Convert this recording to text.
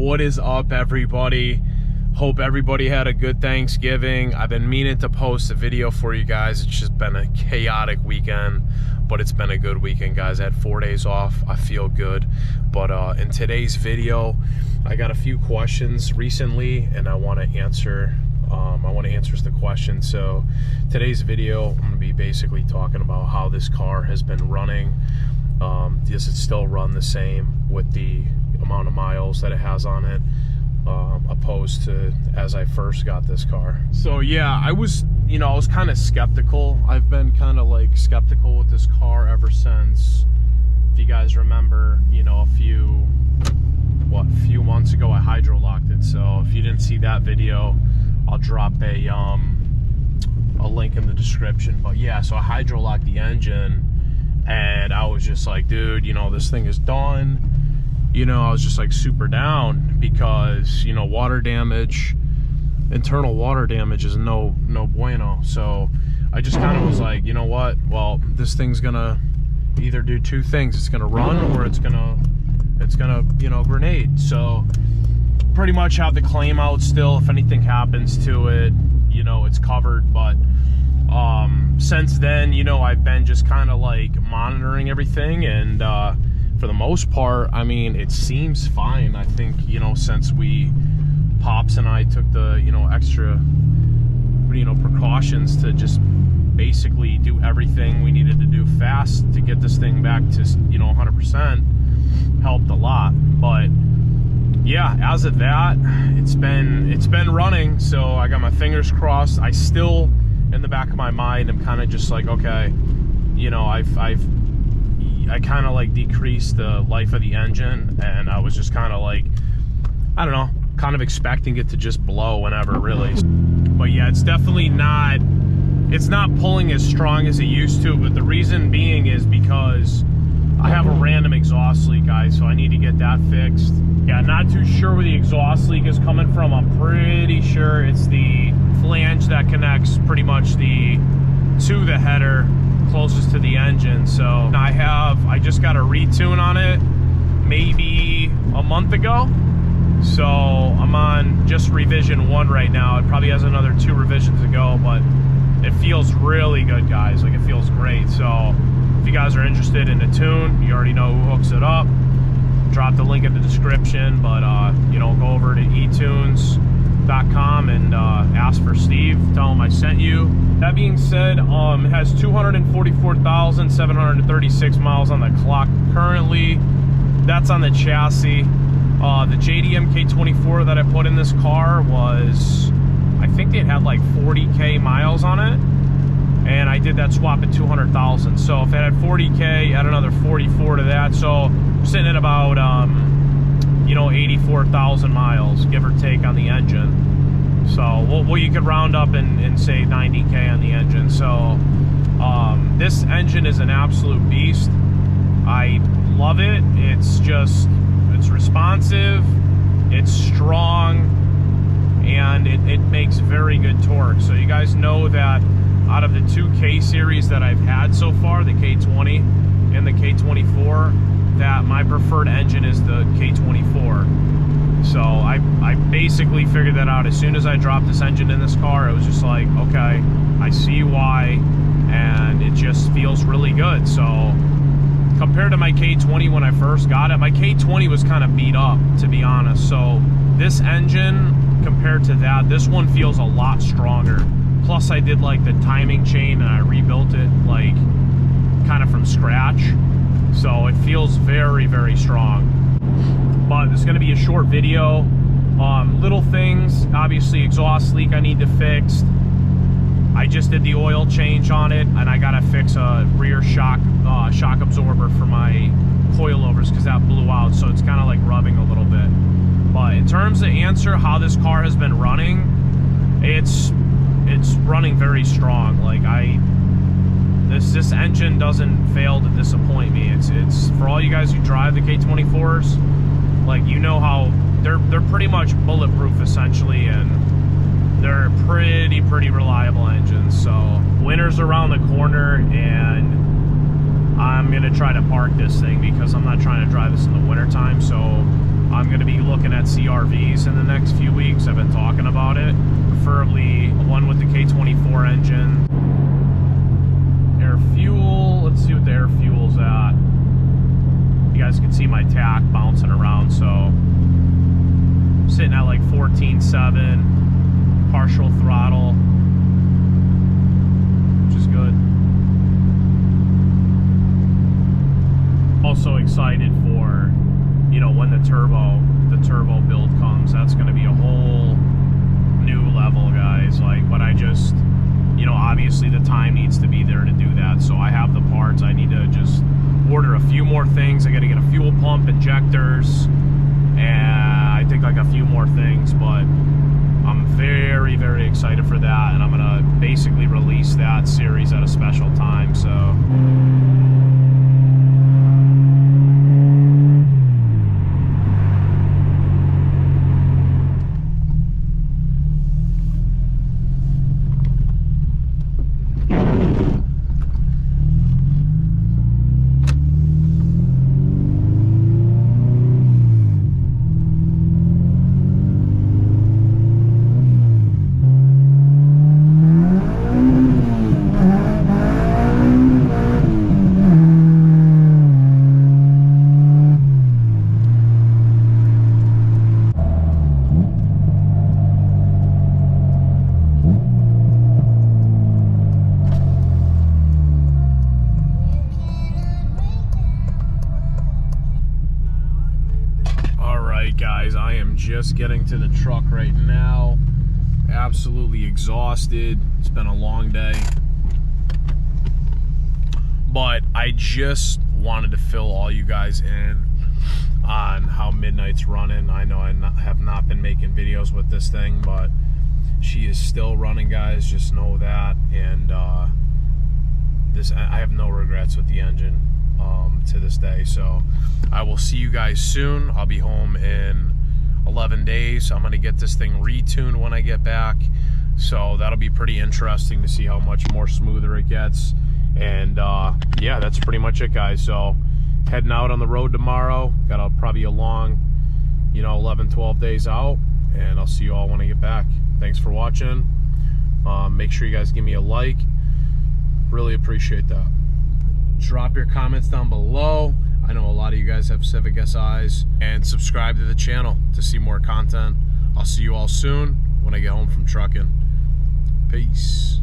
What is up, everybody? Hope everybody had a good Thanksgiving. I've been meaning to post a video for you guys. It's just been a chaotic weekend, but it's been a good weekend, guys. I had 4 days off. I feel good. But in today's video, I got a few questions recently, and I want to answer the question. So today's video, I'm going to be basically talking about how this car has been running. Does it still run the same with the amount of miles that it has on it, opposed to as I first got this car? So yeah, I was kind of skeptical. I've been kind of like skeptical with this car ever since, if you guys remember, a few months ago I hydro-locked it. So if you didn't see that video, I'll drop a link in the description. But yeah, so I hydro-locked the engine, and I was just like, dude, this thing is done. I was just like super down because, water damage, internal water damage is no bueno. So I just kind of was like, you know what? Well, this thing's gonna either do two things. It's gonna run, or it's gonna grenade. So pretty much have the claim out still. If anything happens to it, it's covered. But since then, I've been just kind of like monitoring everything, and for the most part, I mean, it seems fine. I think, since Pops and I took the, extra, precautions to just basically do everything we needed to do fast to get this thing back to, 100%, helped a lot. But yeah, as of that, it's been running. So I got my fingers crossed. I still, in the back of my mind, I'm kind of just like, okay, I kind of like decreased the life of the engine, and I was just kind of like, I don't know, kind of expecting it to just blow whenever, really. But yeah, it's definitely not, it's not pulling as strong as it used to. But the reason being is because I have a random exhaust leak, guys, so I need to get that fixed. Yeah, not too sure where the exhaust leak is coming from. I'm pretty sure it's the flange that connects pretty much to the header closest to the engine. So I just got a retune on it maybe a month ago. So I'm on just revision 1 right now. It probably has another 2 revisions to go, but it feels really good, guys. Like, it feels great. So if you guys are interested in a tune, you already know who hooks it up. Drop the link in the description, but go over to etunes.com and ask for Steve. Tell him I sent you. That being said, it has 244,736 miles on the clock currently. That's on the chassis. The JDM K24 that I put in this car was, I think it had like 40K miles on it, and I did that swap at 200,000. So if it had 40K, add another 44 to that, so I'm sitting at about 84,000 miles, give or take, on the engine. So well, you could round up and say 90K on the engine. So this engine is an absolute beast. I love it. It's responsive, it's strong, and it makes very good torque. So you guys know that out of the 2 K series that I've had so far, the K20 and the K24, that my preferred engine is the K24. So I basically figured that out as soon as I dropped this engine in this car. It was just like, okay, I see why, and it just feels really good. So compared to my K20 when I first got it, my K20 was kind of beat up, to be honest. So this engine, compared to that, this one feels a lot stronger. Plus I did like the timing chain, and I rebuilt it like kind of from scratch. So it feels very, very strong. But it's going to be a short video. Little things, obviously exhaust leak I need to fix. I just did the oil change on it, and I gotta fix a rear shock absorber for my coilovers, because that blew out, so it's kind of like rubbing a little bit. But in terms of answer how this car has been running, it's running very strong. Like, this engine doesn't fail to disappoint me. It's for all you guys who drive the K24s, like, how they're pretty much bulletproof essentially, and they're pretty reliable engines. So winter's around the corner, and I'm gonna try to park this thing because I'm not trying to drive this in the winter time. So I'm going to be looking at CRVs in the next few weeks. I've been talking about it. Preferably one with the K24 engine. Air fuel, let's see what the air fuel's at. You guys can see my tack bouncing around, so I'm sitting at like 14.7, partial throttle, which is good. Also excited for, you know, when the turbo build comes. That's going to be a whole new level, guys. Like, but I just, you know, obviously the time needs to be there to do that. So I have the parts. I need to just order a few more things. I got to get a fuel pump, injectors, and I think like a few more things. But I'm very, very excited for that, and I'm gonna basically release that series at a special time. So. Guys, I am just getting to the truck right now. Absolutely exhausted. It's been a long day, but I just wanted to fill all you guys in on how Midnight's running. I know I have not been making videos with this thing, but she is still running, guys. Just know that. And I have no regrets with the engine to this day. So I will see you guys soon. I'll be home in 11 days. I'm gonna get this thing retuned when I get back, so that'll be pretty interesting to see how much more smoother it gets. And yeah, that's pretty much it, guys. So heading out on the road tomorrow. Got probably a long, you know, 11-12 days out, and I'll see you all when I get back. Thanks for watching. Make sure you guys give me a like. Really appreciate that. Drop your comments down below. I know a lot of you guys have Civic Si's, and subscribe to the channel to see more content. I'll see you all soon when I get home from trucking. Peace.